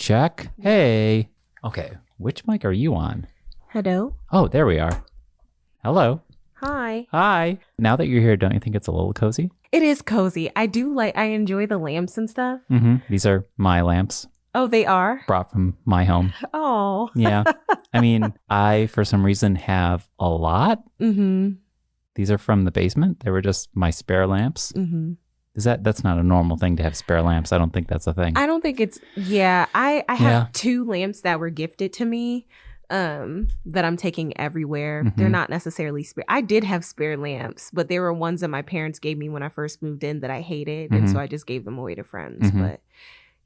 check. Hey. Okay, which mic are you on? Hello. Oh, there we are. Hello. Hi. Hi. Now that you're here, don't you think it's a little cozy? It is cozy. I enjoy the lamps and stuff. Mm-hmm. These are my lamps Oh, they are? brought from my home. Oh. Yeah. I mean, I, for some reason, have a lot. Mm-hmm. These are from the basement. They were just my spare lamps. Mm-hmm. That's not a normal thing to have spare lamps. I don't think that's a thing. I don't think it's, I have 2 lamps that were gifted to me that I'm taking everywhere. Mm-hmm. They're not necessarily spare. I did have spare lamps, but they were ones that my parents gave me when I first moved in that I hated. Mm-hmm. And so I just gave them away to friends. Mm-hmm. But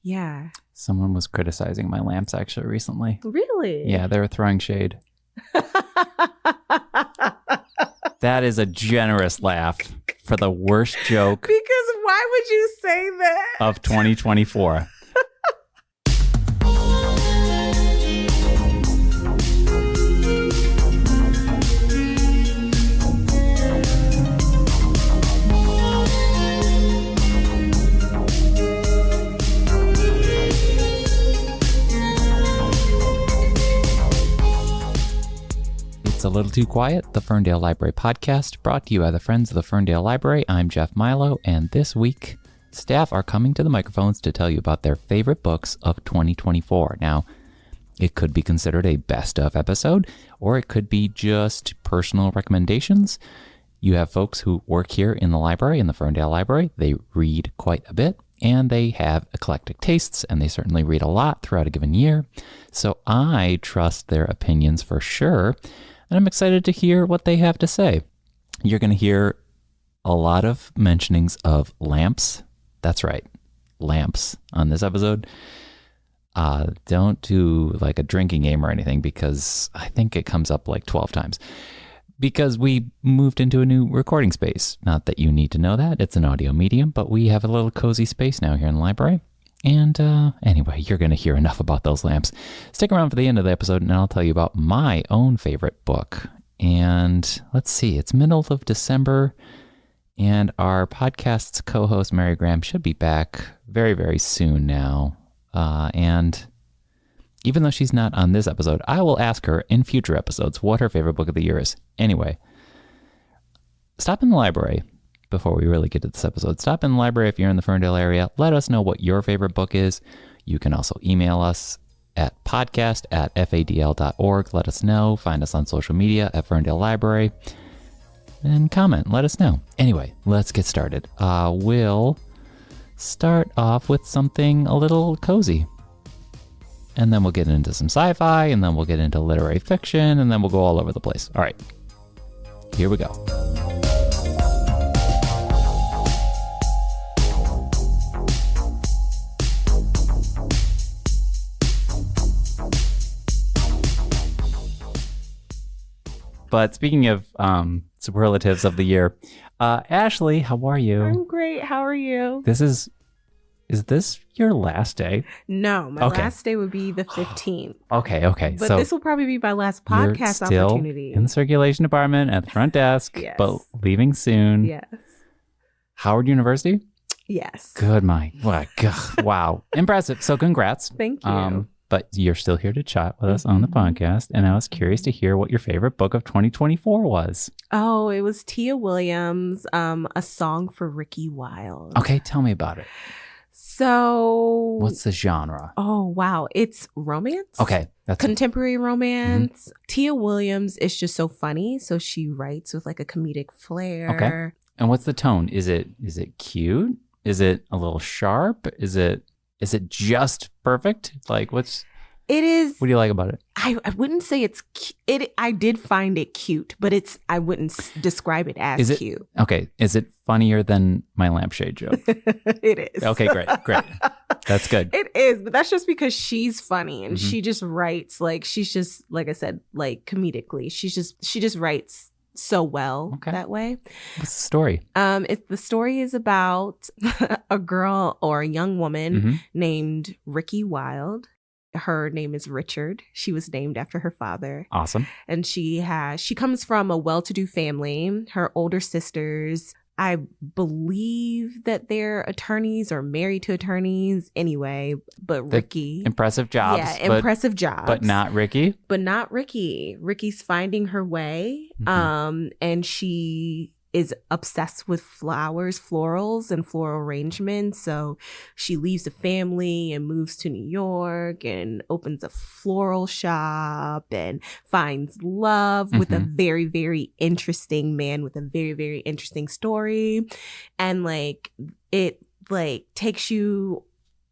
yeah. Someone was criticizing my lamps actually recently. Really? Yeah, they were throwing shade. That is a generous laugh for the worst joke Because why would you say that? of 2024. It's a Little Too Quiet, the Ferndale Library podcast, brought to you by the Friends of the Ferndale Library. I'm Jeff Milo, and this week, staff are coming to the microphones to tell you about their favorite books of 2024. Now, it could be considered a best-of episode, or it could be just personal recommendations. You have folks who work here in the library, in the Ferndale Library. They read quite a bit, and they have eclectic tastes, and they certainly read a lot throughout a given year. So I trust their opinions for sure. And I'm excited to hear what they have to say. You're going to hear a lot of mentionings of lamps. That's right, lamps on this episode. Don't do like a drinking game or anything because I think it comes up like 12 times. Because we moved into a new recording space. Not that you need to know that. It's an audio medium, but we have a little cozy space now here in the library. And anyway, you're going to hear enough about those lamps. Stick around for the end of the episode, and I'll tell you about my own favorite book. And let's see, it's middle of December, and our podcast's co-host, Mary Graham, should be back very, very soon now. And even though she's not on this episode, I will ask her in future episodes what her favorite book of the year is. Anyway, stop in the library. Before we really get to this episode, stop in the library if you're in the Ferndale area. Let us know what your favorite book is. You can also email us at podcast@fadl.org. Let us know. Find us on social media at Ferndale Library. And comment. Let us know. Anyway, let's get started. We'll start off with something a little cozy. And then we'll get into some sci-fi, and then we'll get into literary fiction, and then we'll go all over the place. All right. Here we go. But speaking of superlatives of the year, Ashley, how are you? I'm great. How are you? Is this your last day? No, my last day would be the 15th. Okay. But so this will probably be my last podcast you're still opportunity. in the circulation department at the front desk, Yes. but leaving soon. Yes. Howard University? Yes. Good, wow. Impressive. So congrats. Thank you. But you're still here to chat with us on the podcast, and I was curious to hear what your favorite book of 2024 was. Oh, it was Tia Williams, A Song for Ricky Wilde. Okay, tell me about it. So... What's the genre? Oh, wow. It's romance. Okay. That's contemporary romance. Mm-hmm. Tia Williams is just so funny. So she writes with like a comedic flair. Okay. And what's the tone? Is it cute? Is it a little sharp? Is it just perfect? Like it is. What do you like about it? I wouldn't say it's it. I did find it cute, but I wouldn't describe it as cute. Okay. Is it funnier than my lampshade joke? It is. Okay, great. That's good. It is, but that's just because she's funny and she just writes she's just, like I said, like comedically. She just writes so well that way. What's the story? The story is about a girl or a young woman named Ricky Wilde. Her name is Richard. She was named after her father. Awesome. And she comes from a well-to-do family. Her older sisters I believe that they're attorneys or married to attorneys anyway, but Ricky. Impressive jobs. Yeah, impressive jobs. But not Ricky? But not Ricky. Ricky's finding her way. And she is obsessed with flowers, florals, and floral arrangements. So she leaves the family and moves to New York and opens a floral shop and finds love with a very, very interesting man with a very, very interesting story. And like it like takes you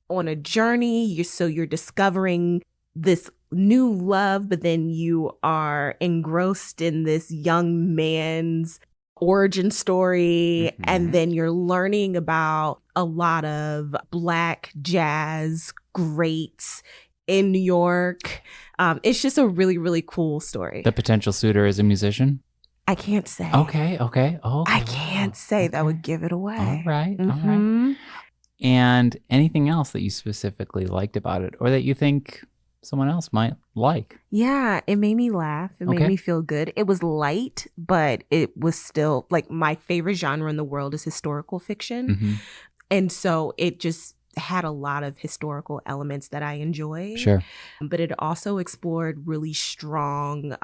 on a journey. You're discovering this new love, but then you are engrossed in this young man's origin story, and then you're learning about a lot of Black jazz greats in New York. It's just a really, really cool story. The potential suitor is a musician? I can't say. Okay. Oh, I can't say. That would give it away. All right. And anything else that you specifically liked about it, or that you think someone else might like? Yeah, it made me laugh. It made me feel good. It was light, but it was still like my favorite genre in the world is historical fiction. And so it just had a lot of historical elements that I enjoyed. Sure. But it also explored really strong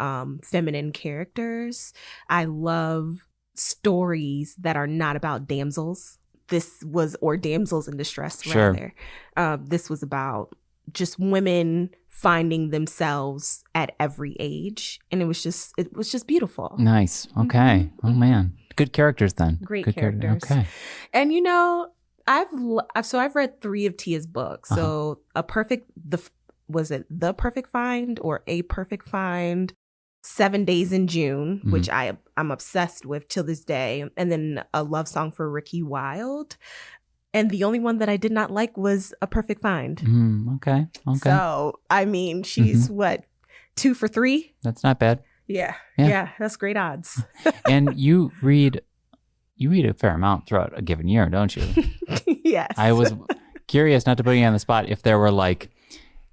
feminine characters. I love stories that are not about damsels. Or damsels in distress, rather. This was about just women finding themselves at every age, and it was just beautiful. Nice. Okay. Oh man, good characters then. Great good characters. Okay. And I've read 3 of Tia's books. So The Perfect Find or A Perfect Find, 7 Days in June, which I'm obsessed with till this day, and then A Love Song for Ricky Wilde. And the only one that I did not like was A Perfect Find. Okay. So, I mean, she's 2 for 3? That's not bad. Yeah, that's great odds. And you read a fair amount throughout a given year, don't you? Yes. I was curious, not to put you on the spot, if there were like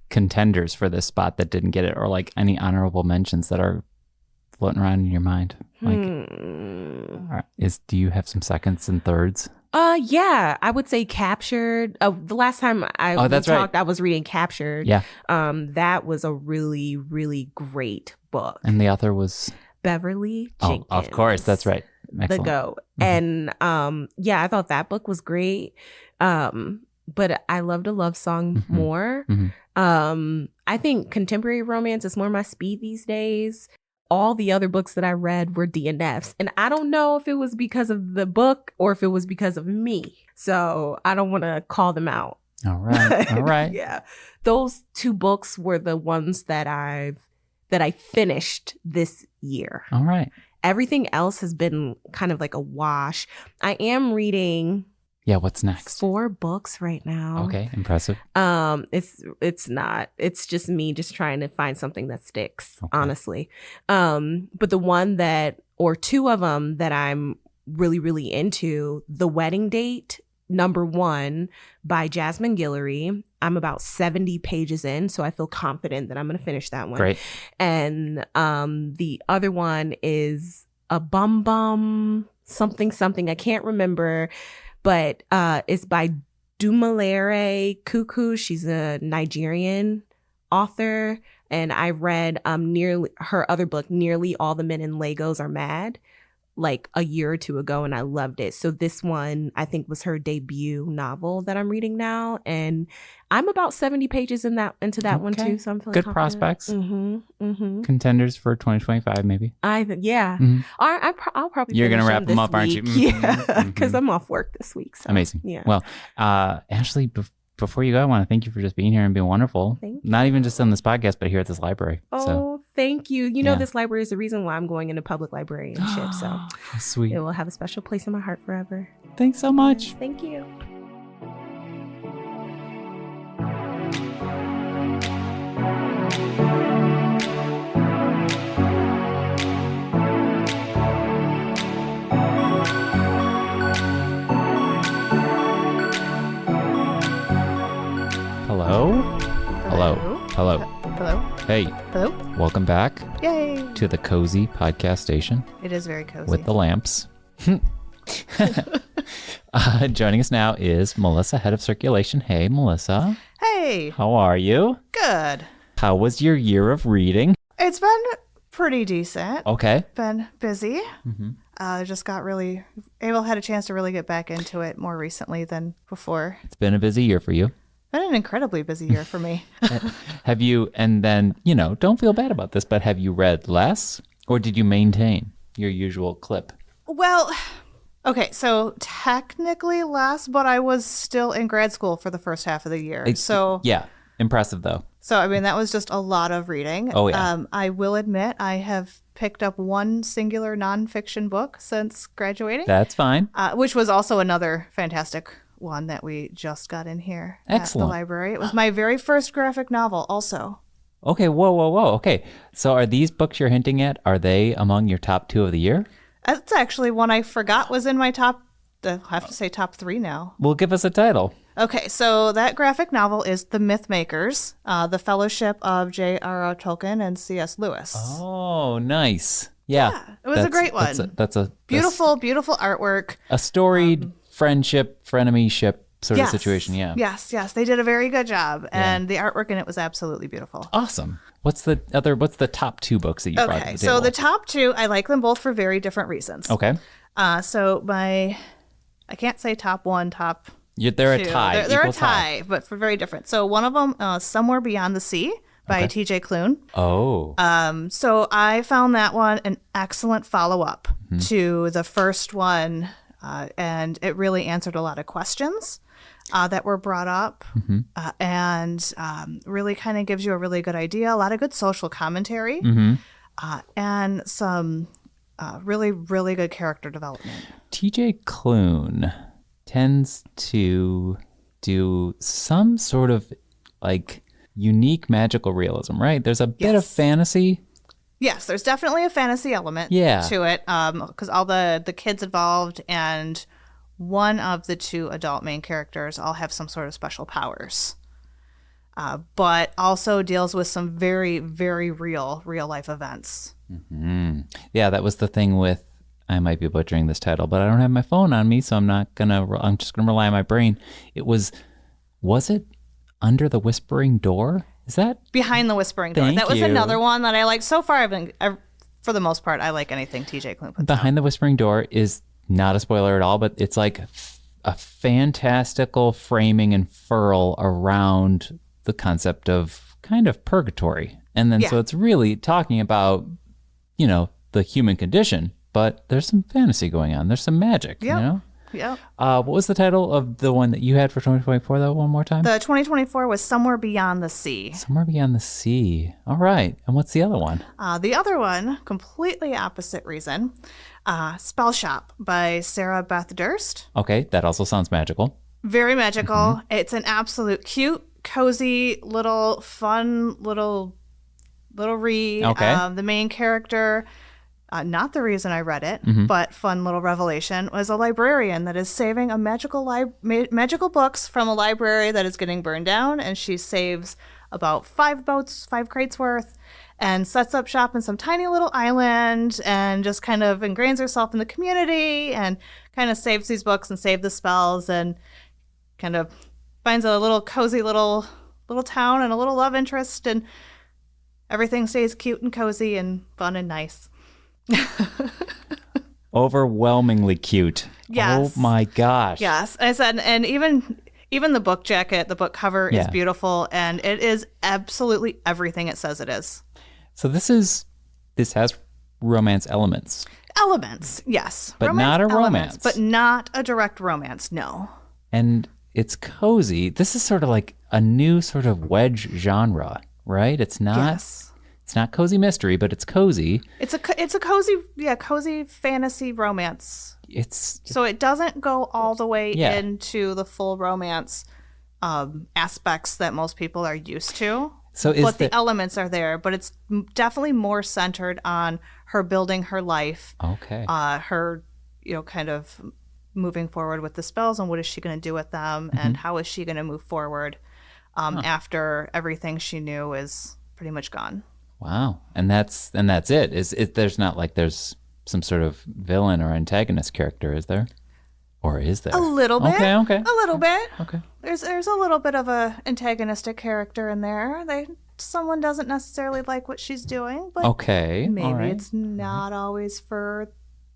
contenders for this spot that didn't get it, or like any honorable mentions that are floating around in your mind. Like, do you have some seconds and thirds? Yeah, I would say Captured. The last time I talked, right. I was reading Captured. Yeah. That was a really, really great book. And the author was Beverly Jenkins. Oh, of course, that's right. Excellent. The GOAT. And I thought that book was great. But I loved A Love Song more. I think contemporary romance is more my speed these days. All the other books that I read were DNFs. And I don't know if it was because of the book or if it was because of me. So I don't want to call them out. All right. Yeah. Those 2 books were the ones that I finished this year. All right. Everything else has been kind of like a wash. I am reading... Yeah, what's next? 4 books right now. Okay, impressive. It's not. It's just me just trying to find something that sticks, honestly. But the one or 2 of them that I'm really, really into, The Wedding Date, #1 by Jasmine Guillory. I'm about 70 pages in, so I feel confident that I'm going to finish that one. Great. And the other one is a something. I can't remember. But it's by Dumilare Kuku. She's a Nigerian author. And I read her other book, Nearly All the Men in Lagos Are Mad, like a year or 2 ago, and I loved it. So this one, I think, was her debut novel that I'm reading now. And I'm about 70 pages into that one too. So I'm feeling good confident. Prospects. Contenders for 2025, maybe. I'll probably. You're gonna wrap them up, aren't you? Yeah, because I'm off work this week. So. Amazing. Yeah. Well, Ashley, before you go, I want to thank you for just being here and being wonderful. Thank you. Not even just on this podcast, but here at this library. Thank you. This library is the reason why I'm going into public librarianship. So sweet. It will have a special place in my heart forever. Thanks so much. Thank you. Hello. Hey. Hello. Welcome back. Yay. To the Cozy Podcast Station. It is very cozy. With the lamps. Joining us now is Melissa, head of circulation. Hey, Melissa. Hey, How are you? good. How was your year of reading? It's been pretty decent. Okay. Been busy. Mm-hmm. Just got had a chance to really get back into it more recently than before. It's been a busy year for you. Been an incredibly busy year for me. Have you, and then, don't feel bad about this, but have you read less or did you maintain your usual clip? Well, okay, so technically less, but I was still in grad school for the first half of the year. Yeah. Impressive, though. So, I mean, that was just a lot of reading. Oh, yeah. I will admit I have picked up one singular nonfiction book since graduating. That's fine. Which was also another fantastic one that we just got in here Excellent. at the library. It was my very first graphic novel also. Okay, whoa. Okay, so are these books you're hinting at, are they among your top 2 of the year? That's actually one I forgot was in my top 3 now. Well, give us a title. Okay, so that graphic novel is The Mythmakers, the Fellowship of J.R.R. Tolkien and C.S. Lewis. Oh, nice. Yeah. It was a great one. That's a Beautiful artwork. a storied friendship, frenemyship sort of situation. Yeah. Yes. They did a very good job. And the artwork in it was absolutely beautiful. Awesome. What's the top 2 books that you brought to the Okay, table? so the top 2, I like them both for very different reasons. Okay. So I can't say top 1, top They're 2. a tie. They're a equal tie, but for very different. So one of them, Somewhere Beyond the Sea by T.J. Klune. Oh. So I found that one an excellent follow-up to the first one, and it really answered a lot of questions that were brought up, and really kind of gives you a really good idea, a lot of good social commentary, and some really, really good character development. T.J. Klune tends to do some sort of like unique magical realism, right? There's a bit of fantasy. Yes, there's definitely a fantasy element to it, because all the kids involved and one of the 2 adult main characters all have some sort of special powers, but also deals with some very, very real life events. Mm-hmm. Yeah, that was the thing with, I might be butchering this title, but I don't have my phone on me, so I'm just gonna rely on my brain. Was it Under the Whispering Door? Is that Behind the Whispering Door? That was another one that I like. So far, for the most part, I like anything TJ Klune puts Behind the Whispering Door is not a spoiler at all, but it's like a fantastical framing and furl around the concept of kind of purgatory. And then so it's really talking about, the human condition, but there's some fantasy going on. There's some magic, Yeah. What was the title of the one that you had for 2024, though, one more time? The 2024 was Somewhere Beyond the Sea. Somewhere Beyond the Sea. All right. And what's the other one? The other one, completely opposite reason, Spell Shop by Sarah Beth Durst. Okay, that also sounds magical. Very magical. It's an absolute cute, cozy, fun little read. Okay. The main character, not the reason I read it, but fun little revelation, was a librarian that is saving a magical books from a library that is getting burned down, and she saves about 5 crates worth, and sets up shop in some tiny little island, and just kind of ingrains herself in the community, and kind of saves these books and save the spells, and kind of finds a little cozy little town and a little love interest, and everything stays cute and cozy and fun and nice. Overwhelmingly cute. Yes. Oh my gosh. Yes. I said, and even the book jacket, the book cover is beautiful, and it is absolutely everything it says it is. So this has romance elements. Elements, yes. But not a romance. But not a direct romance, no. And it's cozy. This is sort of like a new sort of wedge genre, right? It's not cozy mystery, but it's cozy. It's a cozy fantasy romance. So it doesn't go all the way into the full romance aspects that most people are used to. But the elements are there, but it's definitely more centered on her building her life. Okay. Her, kind of moving forward with the spells, and what is she going to do with them, and how is she going to move forward after everything she knew is pretty much gone. Wow. And that's it. There's not like there's some sort of villain or antagonist character, is there? Or is there? A little bit. Okay. A little bit. Okay. There's a little bit of a antagonistic character in there. Someone doesn't necessarily like what she's doing, but Okay. maybe all right. it's not always for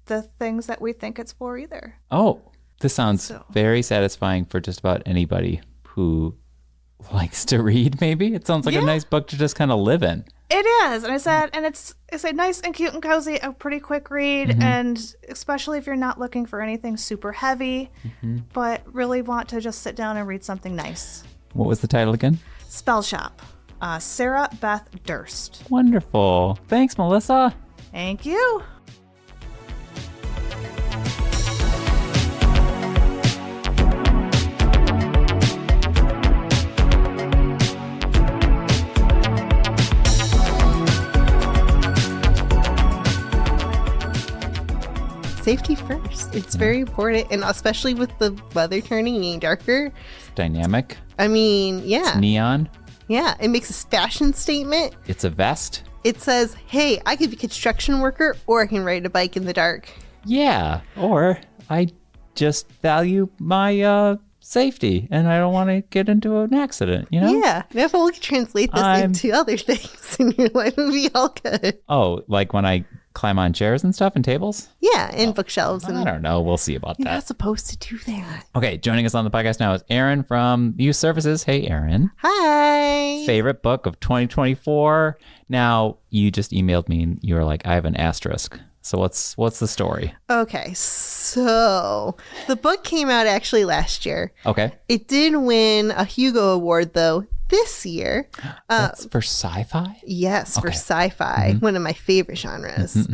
the things that we think it's for either. Oh, this sounds So- very satisfying for just about anybody who likes to read, maybe. It sounds like a nice book to just kind of live in. It is, and it's a nice and cute and cozy, a pretty quick read, and especially if you're not looking for anything super heavy, but really want to just sit down and read something nice. What was the title again? Spell Shop, Sarah Beth Durst. Wonderful. Thanks, Melissa. Thank you. Safety first. It's very important, and especially with the weather turning any darker. Dynamic. I mean, yeah. Neon. Yeah, it makes a fashion statement. It's a vest. It says, hey, I could be a construction worker or I can ride a bike in the dark. Yeah. Or I just value my safety and I don't want to get into an accident, you know? Yeah. And if we could translate this into other things in your life, it would be all good. Oh, like when I climb on chairs and stuff and tables? Yeah, and bookshelves. I And don't know. We'll see about you're that. not supposed to do that. Okay, joining us on the podcast now is Erin from Youth Services. Hey, Erin. Hi. Favorite book of 2024. Now, you just emailed me and you were like, I have an asterisk. So what's the story? Okay, so the book came out actually last year. Okay. It did win a Hugo Award, though, this year. That's for sci-fi? Yes, for Okay. sci-fi, one of my favorite genres.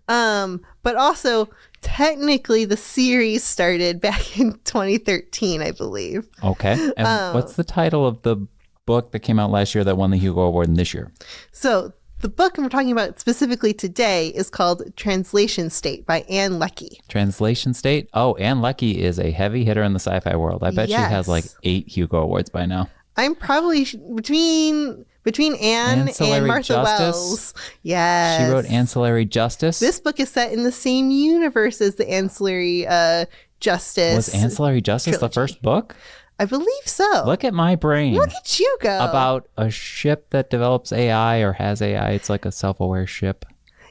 But also, technically, the series started back in 2013, I believe. Okay. And what's the title of the book that came out last year that won the Hugo Award this year? So the book I'm talking about specifically today is called Translation State by Anne Leckie. Translation State? Oh, Anne Leckie is a heavy hitter in the sci-fi world. I bet she has like 8 Hugo Awards by now. I'm probably between Anne Ancillary and Martha Justice? Wells. Yes. She wrote Ancillary Justice. This book is set in the same universe as the Ancillary Justice. Was Ancillary Justice the trilogy. first book? I believe so. Look at my brain. Look at you go. About a ship that develops AI or has AI. It's like a self-aware ship.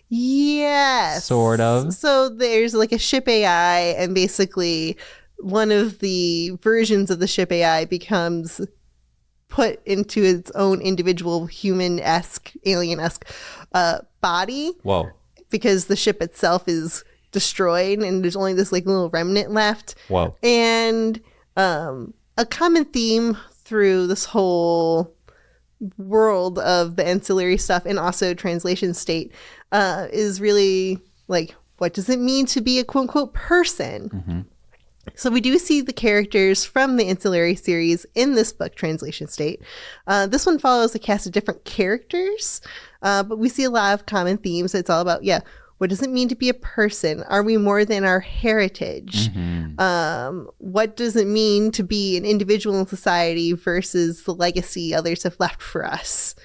Yes. Sort of. So there's like a ship AI, and basically one of the versions of the ship AI becomes put into its own individual human-esque, alien-esque body Whoa. because the ship itself is destroyed and there's only this like little remnant left. Whoa. And a common theme through this whole world of the ancillary stuff and also Translation State is really like, what does it mean to be a quote unquote person? So we do see the characters from the ancillary series in this book, Translation State. This one follows a cast of different characters, but we see a lot of common themes. It's all about, what does it mean to be a person? Are we more than our heritage? What does it mean to be an individual in society versus the legacy others have left for us?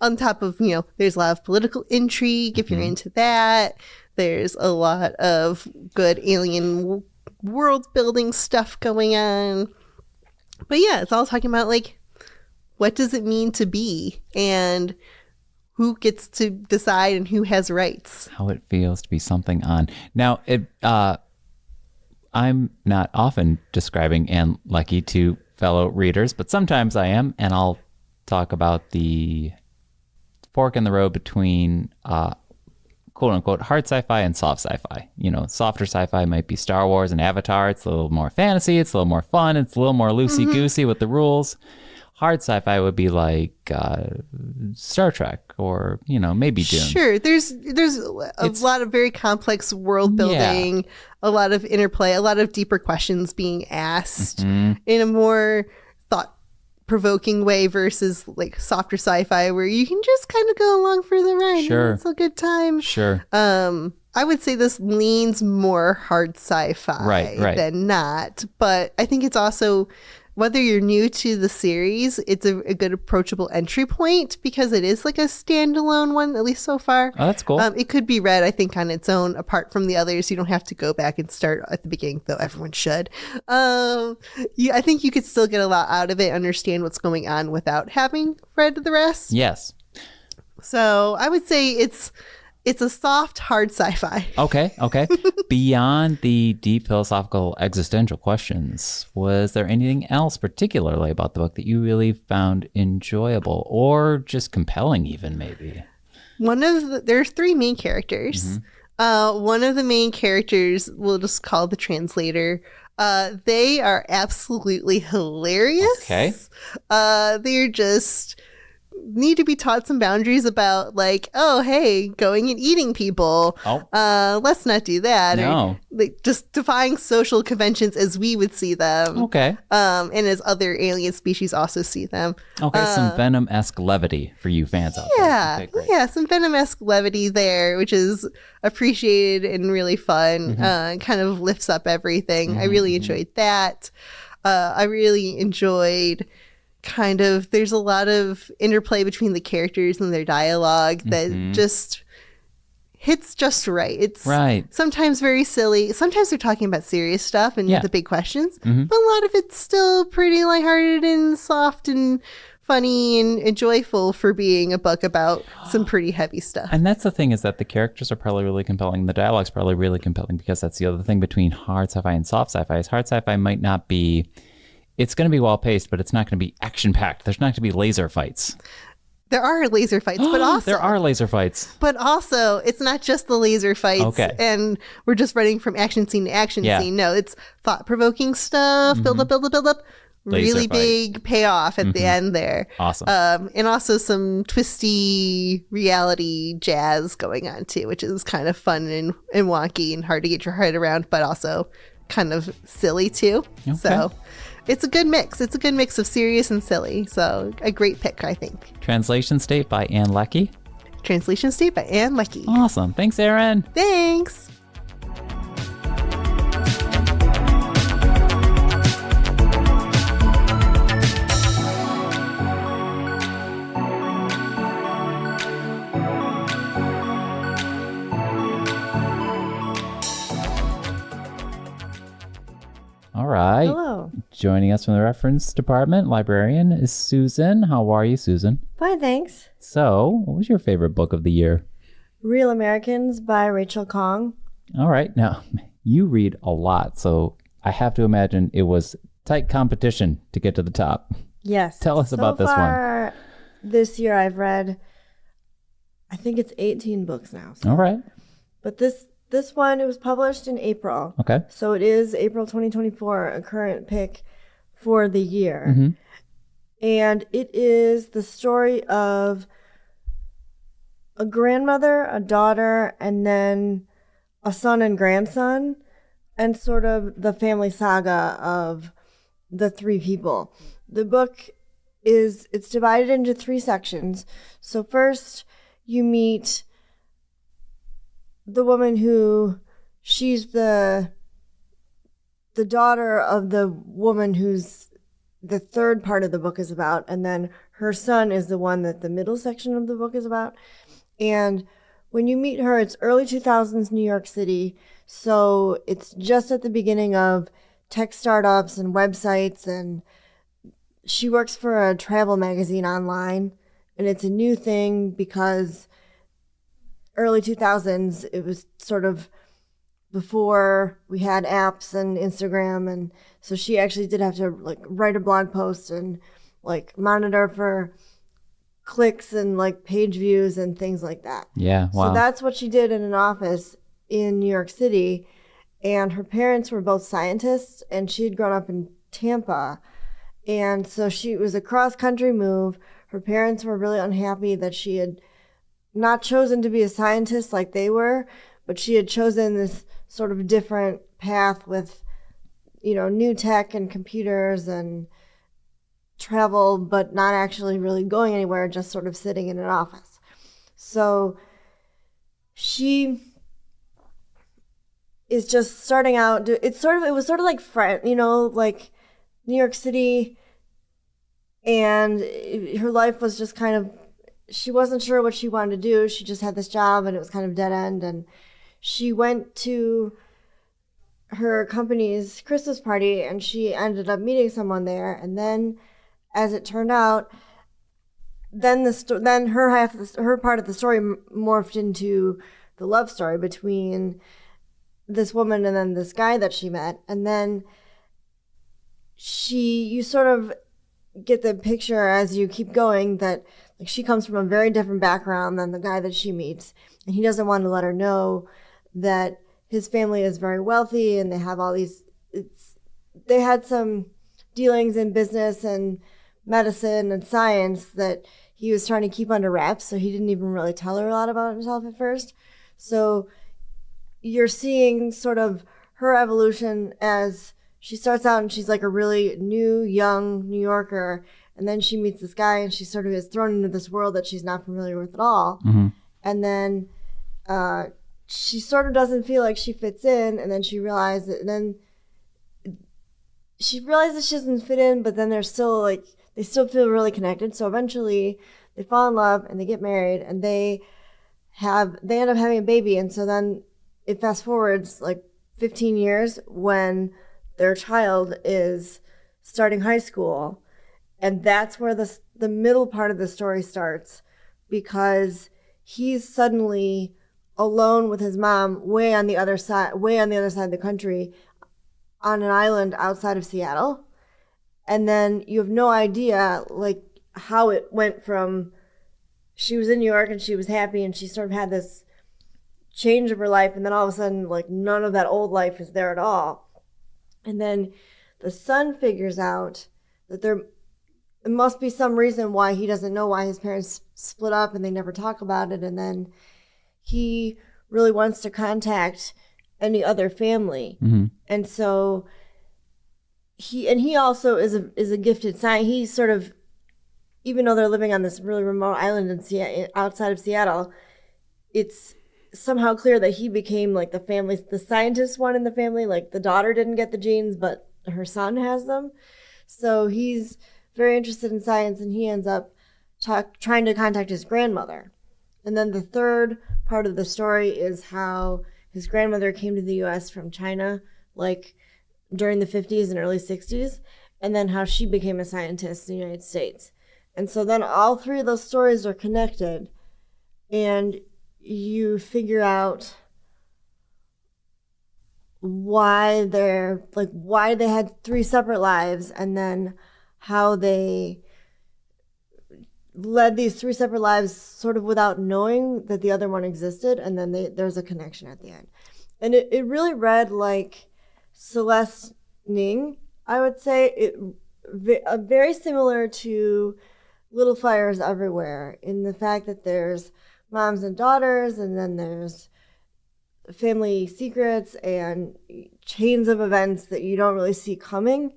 On top of, there's a lot of political intrigue if you're into that. There's a lot of good alien world building stuff going on. But yeah, it's all talking about like, what does it mean to be? And who gets to decide and who has rights. How it feels to be something on. Now, I'm not often describing Anne Leckie to fellow readers, but sometimes I am, and I'll talk about the fork in the road between quote unquote hard sci-fi and soft sci-fi. Softer sci-fi might be Star Wars and Avatar. It's a little more fantasy. It's a little more fun. It's a little more loosey-goosey with the rules. Hard sci-fi would be like Star Trek or, maybe Dune. Sure. There's a lot of very complex world building, a lot of interplay, a lot of deeper questions being asked in a more thought-provoking way versus like softer sci-fi where you can just kind of go along for the ride. Sure. And it's a good time. Sure. I would say this leans more hard sci-fi Right. than not, but I think it's also whether you're new to the series, it's a good approachable entry point because it is like a standalone one, at least so far. Oh, that's cool. It could be read, I think, on its own apart from the others. You don't have to go back and start at the beginning, though everyone should. I think you could still get a lot out of it, understand what's going on without having read the rest. Yes. So I would say it's a soft, hard sci-fi. Okay. Beyond the deep philosophical existential questions, was there anything else particularly about the book that you really found enjoyable or just compelling even maybe? There's three main characters. One of the main characters we'll just call the translator. They are absolutely hilarious. Okay. They're just need to be taught some boundaries about like, oh, hey, going and eating people. Oh. Let's not do that. No. Or, like, just defying social conventions as we would see them. Okay. And as other alien species also see them. Okay, some Venom-esque levity for you fans out there. Okay, great. Yeah, some Venom-esque levity there, which is appreciated and really fun. Kind of lifts up everything. I really enjoyed that. I really enjoyed there's a lot of interplay between the characters and their dialogue that just hits just right. It's sometimes very silly. Sometimes they're talking about serious stuff and the big questions, but a lot of it's still pretty lighthearted and soft and funny and joyful for being a book about some pretty heavy stuff. And that's the thing, is that the characters are probably really compelling. The dialogue's probably really compelling, because that's the other thing between hard sci-fi and soft sci-fi is hard sci-fi might not be... It's going to be well-paced, but it's not going to be action-packed. There's not going to be laser fights. There are laser fights, but also... There are laser fights. But also, it's not just the laser fights, and we're just running from action scene to action scene. No, it's thought-provoking stuff, build up, really big payoff at the end there. Awesome. And also some twisty reality jazz going on, too, which is kind of fun and wonky and hard to get your head around, but also kind of silly, too. Okay. So... it's a good mix. It's a good mix of serious and silly. So a great pick, I think. Translation State by Ann Leckie. Translation State by Ann Leckie. Awesome. Thanks, Erin. Thanks. All right. Hello. Joining us from the reference department, librarian, is Susan. How are you, Susan? Fine, thanks. So, what was your favorite book of the year? Real Americans by Rachel Khong. All right. Now, you read a lot, so I have to imagine it was tight competition to get to the top. Yes. Tell us about this one. This year I've read, I think it's 18 books now. So. All right. But this one, it was published in April. Okay. So it is April 2024, a current pick for the year. And it is the story of a grandmother, a daughter, and then a son and grandson, and sort of the family saga of the three people. The book it's divided into three sections. So first you meet the woman who, she's the daughter of the woman who's the third part of the book is about, and then her son is the one that the middle section of the book is about. And when you meet her, it's early 2000s New York City, so it's just at the beginning of tech startups and websites, and she works for a travel magazine online, and it's a new thing because early 2000s, it was sort of before we had apps and Instagram, and so she actually did have to like write a blog post and like monitor for clicks and like page views and things like that. Yeah, wow. So that's what she did in an office in New York City, and her parents were both scientists, and she had grown up in Tampa, and so it was a cross-country move. Her parents were really unhappy that she had not chosen to be a scientist like they were, but she had chosen this sort of different path with, new tech and computers and travel, but not actually really going anywhere, just sort of sitting in an office. So she is just starting out. It was sort of like friend, like New York City, and her life was just kind of, she wasn't sure what she wanted to do. She just had this job and it was kind of dead end. And she went to her company's Christmas party and she ended up meeting someone there. And then, as it turned out, then her part of the story morphed into the love story between this woman and then this guy that she met. And then you sort of get the picture as you keep going that like she comes from a very different background than the guy that she meets, and he doesn't want to let her know that his family is very wealthy and they have all these, they had some dealings in business and medicine and science that he was trying to keep under wraps, so he didn't even really tell her a lot about himself at first. So you're seeing sort of her evolution as she starts out and she's like a really new, young New Yorker, and then she meets this guy and she sort of is thrown into this world that she's not familiar with at all. Mm-hmm. And then she sort of doesn't feel like she fits in, and then she realizes she doesn't fit in, but then they're still like, they still feel really connected. So eventually they fall in love and they get married and they end up having a baby. And so then it fast forwards like 15 years when their child is starting high school. And that's where the middle part of the story starts, because he's suddenly alone with his mom way on the other side of the country on an island outside of Seattle. And then you have no idea like how it went from she was in New York and she was happy and she sort of had this change of her life, and then all of a sudden like none of that old life is there at all. And then the son figures out that there must be some reason why he doesn't know why his parents split up and they never talk about it. And then he really wants to contact any other family. Mm-hmm. And so he also is a gifted scientist. He sort of, even though they're living on this really remote island outside of Seattle, it's somehow clear that he became like the scientist one in the family. Like the daughter didn't get the genes, but her son has them. So he's very interested in science, and he ends up trying to contact his grandmother. And then the third part of the story is how his grandmother came to the U.S. from China, like during the 50s and early 60s, and then how she became a scientist in the United States. And so then all three of those stories are connected, and you figure out why they had three separate lives, and then how they led these three separate lives sort of without knowing that the other one existed, and then there's a connection at the end. And it really read like Celeste Ning, I would say. Very similar to Little Fires Everywhere, in the fact that there's moms and daughters, and then there's family secrets and chains of events that you don't really see coming.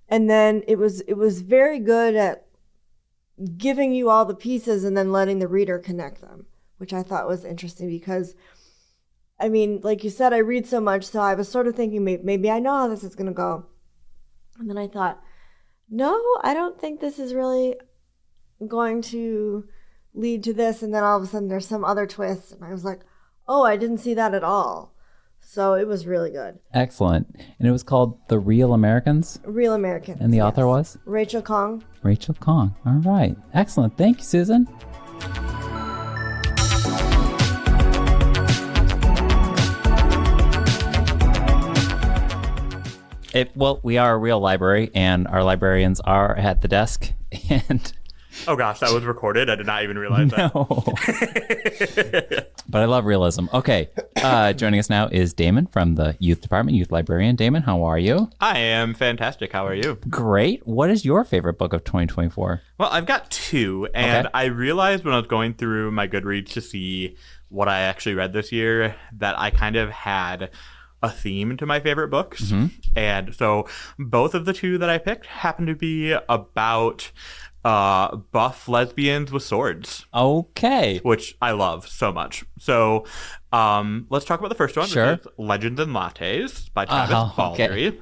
And then it was very good at giving you all the pieces and then letting the reader connect them, which I thought was interesting, because I mean, like you said, I read so much, so I was sort of thinking maybe I know how this is going to go. And then I thought, no, I don't think this is really going to lead to this. And then all of a sudden there's some other twist, and I was like, oh, I didn't see that at all. So it was really good. Excellent. And it was called The Real Americans? Real Americans. And the author was? Rachel Khong. Rachel Khong. All right. Excellent. Thank you, Susan. Well, we are a real library, and our librarians are at the desk. And oh gosh, that was recorded. I did not even realize that. But I love realism. Okay, joining us now is Damon from the youth department, youth librarian. Damon, how are you? I am fantastic. How are you? Great. What is your favorite book of 2024? Well, I've got two, and I realized when I was going through my Goodreads to see what I actually read this year that I kind of had a theme to my favorite books. Mm-hmm. And so both of the two that I picked happen to be about buff lesbians with swords, Okay. which I love so much. So let's talk about the first one, Sure. which is Legends and Lattes by Travis okay.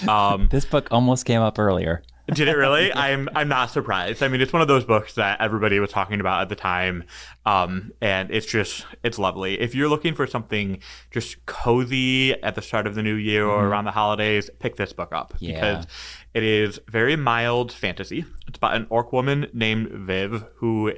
Baldry. This book almost came up earlier. Did it really? I'm not surprised. I mean, it's one of those books that everybody was talking about at the time, and it's lovely. If you're looking for something just cozy at the start of the new year or around the holidays, pick this book up because it is very mild fantasy. It's about an orc woman named Viv who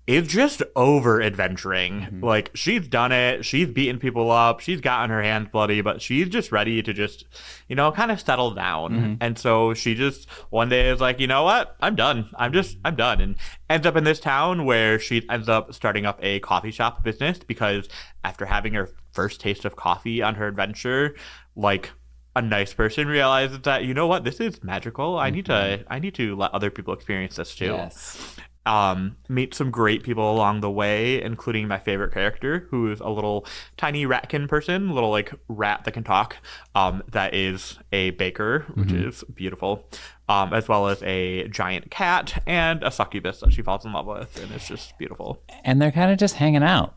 is just over adventuring. Like, she's done it. She's beaten people up. She's gotten her hands bloody, but she's just ready to just, kind of settle down. And so she just one day is like, you know what? I'm done. I'm done. And ends up in this town where she ends up starting up a coffee shop business because after having her first taste of coffee on her adventure, like, a nice person realizes that, you know what? This is magical. I need to let other people experience this too. Yes. Meet some great people along the way, including my favorite character, who is a little tiny ratkin person, little like rat that can talk, that is a baker, which is beautiful, as well as a giant cat and a succubus that she falls in love with, and it's just beautiful. And they're kind of just hanging out.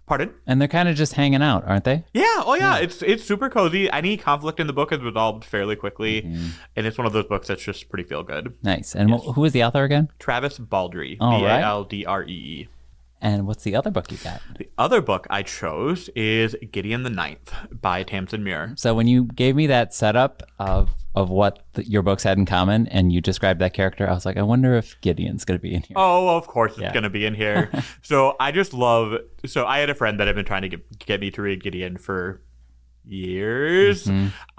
Pardon? And they're kind of just hanging out, aren't they? Yeah. Oh, yeah. It's super cozy. Any conflict in the book is resolved fairly quickly, and it's one of those books that's just pretty feel good. Nice. And who is the author again? Travis Baldry. All right. Baldree. And what's the other book you got? The other book I chose is Gideon the Ninth by Tamsin Muir. So when you gave me that setup of what your books had in common and you described that character, I was like, I wonder if Gideon's going to be in here. Oh, of course it's going to be in here. So I had a friend that had been trying to get me to read Gideon for years.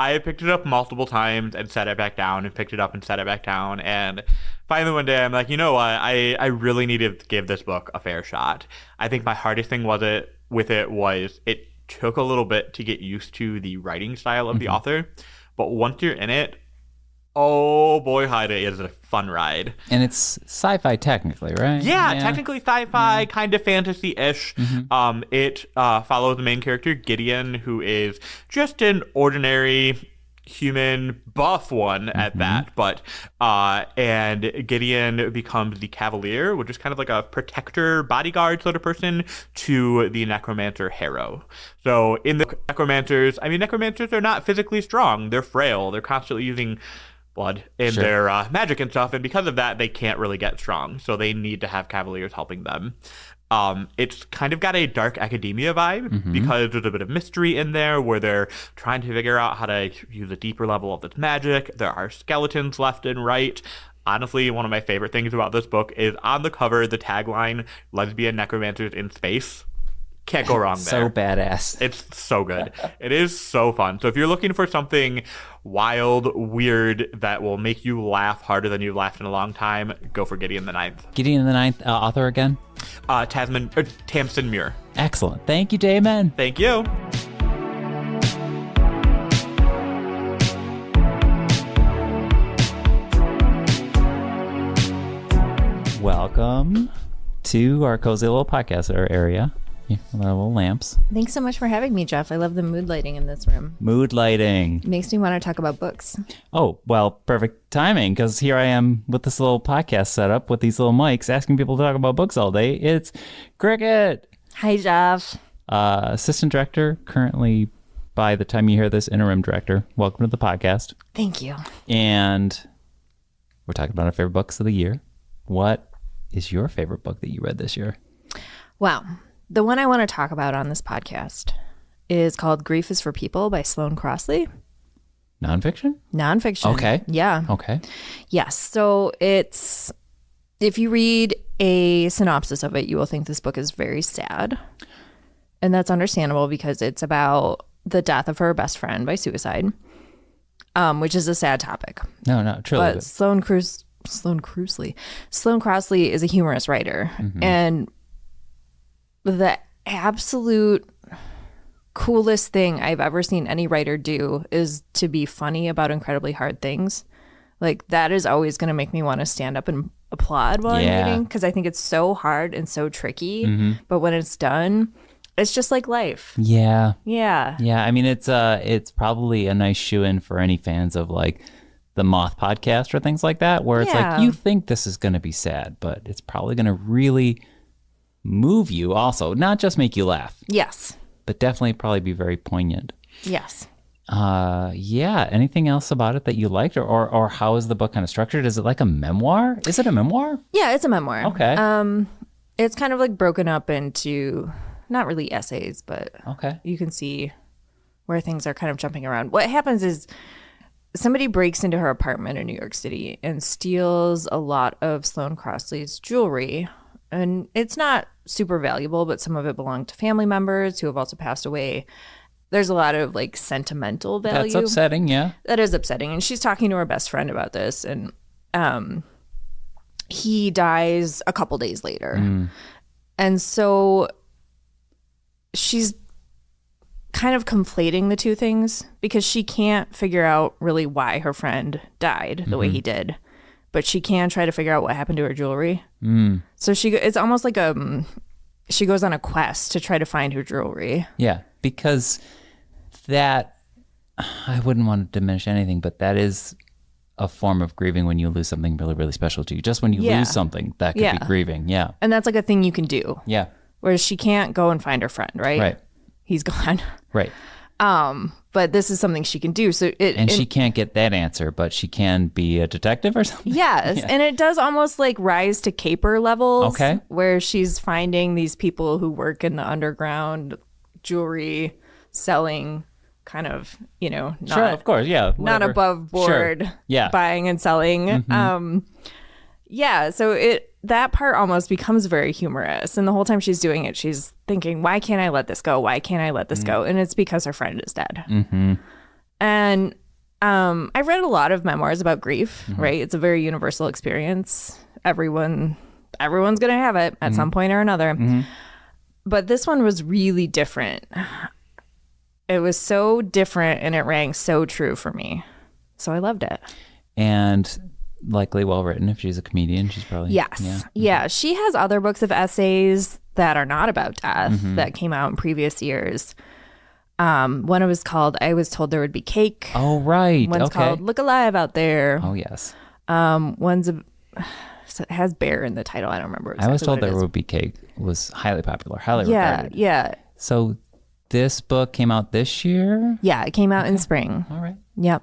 I picked it up multiple times and set it back down and picked it up and set it back down. And finally one day I'm like, you know what? I really need to give this book a fair shot. I think my hardest thing was it took a little bit to get used to the writing style of the author. But once you're in it, oh boy, howdy, it is a fun ride. And it's sci-fi technically, right? Yeah, technically sci-fi, kind of fantasy-ish. It follows the main character, Gideon, who is just an ordinary human buff one at that, but and Gideon becomes the Cavalier, which is kind of like a protector bodyguard sort of person to the necromancer Harrow. So in the necromancers are not physically strong. They're frail. They're constantly using blood in their magic and stuff, and because of that they can't really get strong, so they need to have Cavaliers helping them. It's kind of got a dark academia vibe because there's a bit of mystery in there where they're trying to figure out how to use a deeper level of this magic. There are skeletons left and right. Honestly, one of my favorite things about this book is on the cover, the tagline, lesbian necromancers in space. Can't go wrong there. So badass. It's so good. It is so fun. So if you're looking for something wild, weird, that will make you laugh harder than you've laughed in a long time, go for Gideon the Ninth. Gideon the Ninth, author again? Tamsin Muir. Excellent. Thank you, Damon. Thank you. Welcome to our cozy little podcast area. Yeah, little lamps. Thanks so much for having me, Jeff. I love the mood lighting in this room. Mood lighting. It makes me want to talk about books. Oh, well, perfect timing, because here I am with this little podcast set up with these little mics asking people to talk about books all day. It's Cricket. Hi, Jeff. Assistant director, currently, by the time you hear this, interim director. Welcome to the podcast. Thank you. And we're talking about our favorite books of the year. What is your favorite book that you read this year? Wow. The one I want to talk about on this podcast is called Grief is for People by Sloane Crossley. Nonfiction? Nonfiction. Okay. Yeah. Okay. Yes. So it's, if you read a synopsis of it, you will think this book is very sad. And that's understandable because it's about the death of her best friend by suicide, which is a sad topic. No, truly. But Sloane Crossley is a humorous writer. And the absolute coolest thing I've ever seen any writer do is to be funny about incredibly hard things. Like, that is always going to make me want to stand up and applaud while I'm reading, because I think it's so hard and so tricky. But when it's done, it's just like life. Yeah. I mean, it's probably a nice shoe-in for any fans of like the Moth podcast or things like that, where it's Yeah. like you think this is going to be sad, but it's probably going to really move you also, not just make you laugh, Yes. but definitely probably be very poignant. Yes. Yeah. Anything else about it that you liked, or how is the book kind of structured? Is it like a memoir? Is it a memoir? Yeah, it's a memoir. Okay. It's kind of like broken up into not really essays, but Okay. you can see where things are kind of jumping around. What happens is somebody breaks into her apartment in New York City and steals a lot of Sloane Crossley's jewelry. And it's not super valuable, but some of it belonged to family members who have also passed away. There's a lot of like sentimental value. That's upsetting. Yeah. That is upsetting. And she's talking to her best friend about this. And he dies a couple days later. And so she's kind of conflating the two things because she can't figure out really why her friend died the way he did, but she can try to figure out what happened to her jewelry. So it's almost like she goes on a quest to try to find her jewelry. Yeah, because that, I wouldn't want to diminish anything, but that is a form of grieving when you lose something really, really special to you. Just when you Yeah. lose something, that could be Yeah. grieving. Yeah. And that's like a thing you can do. Yeah. Whereas she can't go and find her friend, right? Right. He's gone. Right. But this is something she can do. So And she can't get that answer, but she can be a detective or something. Yes, and it does almost like rise to caper levels. Okay. Where she's finding these people who work in the underground jewelry selling kind of, not, Sure, of course. Yeah. not whatever. above board Sure. Yeah. buying and selling. So that part almost becomes very humorous. And the whole time she's doing it, she's thinking, why can't I let this go? Why can't I let this go? And it's because her friend is dead. And I read a lot of memoirs about grief, right? It's a very universal experience. Everyone's going to have it at some point or another. But this one was really different. It was so different and it rang so true for me. So I loved it. And likely well written. If she's a comedian, she's probably. Yes. Yeah. She has other books of essays that are not about death that came out in previous years. One was called I Was Told There Would Be Cake. Oh, right. One's okay. called Look Alive Out There. Oh, yes. It has bear in the title. I don't remember exactly I was told what it there is. would be cake was highly popular, highly Yeah. regarded. Yeah. So this book came out this year. Yeah. It came out in spring. All right. Yep.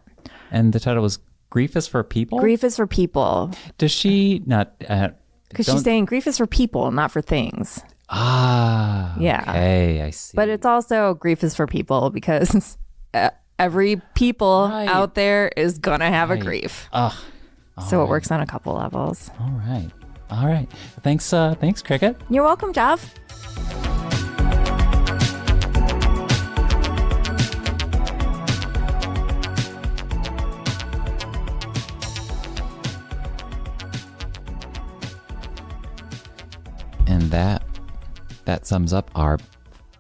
And the title was Grief is for People? Grief is for people. Does she not... Because she's saying grief is for people, not for things. Yeah. Okay, I see. But it's also grief is for people because every people Right. out there is going to have a Right. grief. Ugh. So it works on a couple levels. All right. All right. Thanks, Cricket. You're welcome, Jeff. And that sums up our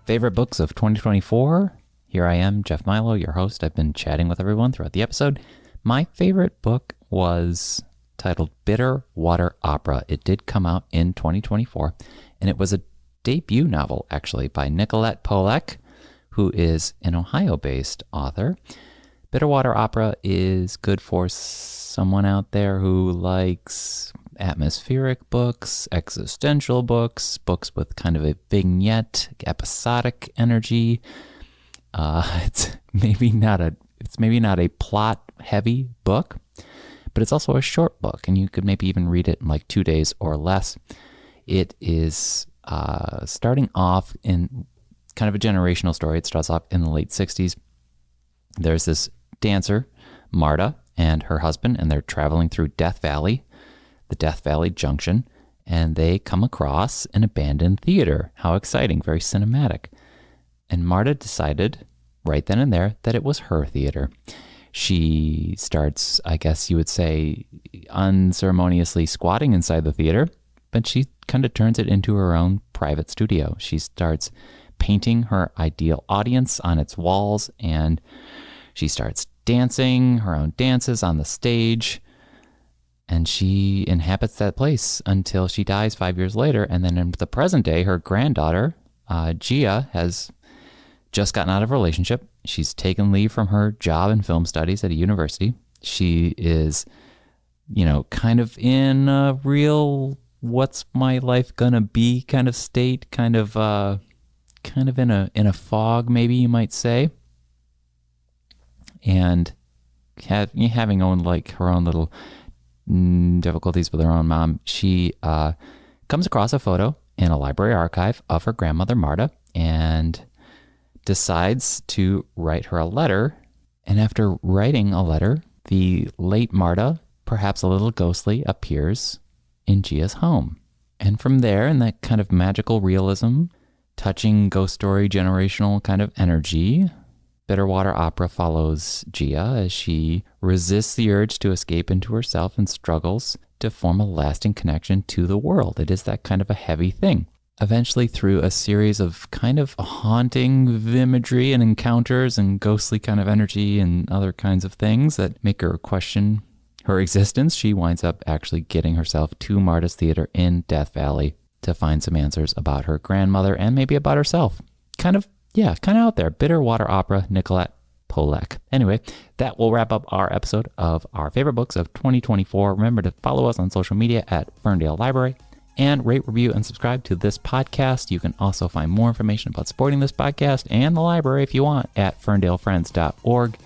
favorite books of 2024. Here I am, Jeff Milo, your host. I've been chatting with everyone throughout the episode. My favorite book was titled Bitter Water Opera. It did come out in 2024, and it was a debut novel, actually, by Nicolette Polek, who is an Ohio-based author. Bitter Water Opera is good for someone out there who likes atmospheric books, existential books, books with kind of a vignette, episodic energy. It's maybe not a plot-heavy book, but it's also a short book, and you could maybe even read it in like 2 days or less. It is starting off in kind of a generational story. It starts off in the late 60s. There's this dancer, Marta, and her husband, and they're traveling through Death Valley, the Death Valley Junction, and they come across an abandoned theater. How exciting, very cinematic. And Marta decided right then and there that it was her theater. She starts, I guess you would say, unceremoniously squatting inside the theater, but she kind of turns it into her own private studio. She starts painting her ideal audience on its walls, and she starts dancing her own dances on the stage. And she inhabits that place until she dies 5 years later. And then in the present day, her granddaughter, Gia, has just gotten out of a relationship. She's taken leave from her job in film studies at a university. She is, kind of in a real what's my life gonna be kind of state, kind of in a fog, maybe you might say. And having her own little difficulties with her own mom, she comes across a photo in a library archive of her grandmother Marta and decides to write her a letter. And after writing a letter, the late Marta, perhaps a little ghostly, appears in Gia's home. And from there, in that kind of magical realism, touching ghost story generational kind of energy, Bitterwater Opera follows Gia as she resists the urge to escape into herself and struggles to form a lasting connection to the world. It is that kind of a heavy thing. Eventually, through a series of kind of haunting imagery and encounters and ghostly kind of energy and other kinds of things that make her question her existence, she winds up actually getting herself to Marta's Theater in Death Valley to find some answers about her grandmother and maybe about herself. Kind of out there. Bitterwater Opera, Nicolette Polak. Anyway, that will wrap up our episode of our favorite books of 2024. Remember to follow us on social media at Ferndale Library and rate, review, and subscribe to this podcast. You can also find more information about supporting this podcast and the library if you want at ferndalefriends.org.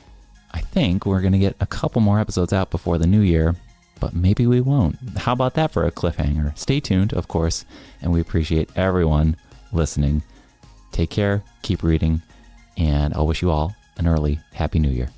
I think we're going to get a couple more episodes out before the new year, but maybe we won't. How about that for a cliffhanger? Stay tuned, of course, and we appreciate everyone listening. Take care, keep reading, and I'll wish you all an early Happy New Year.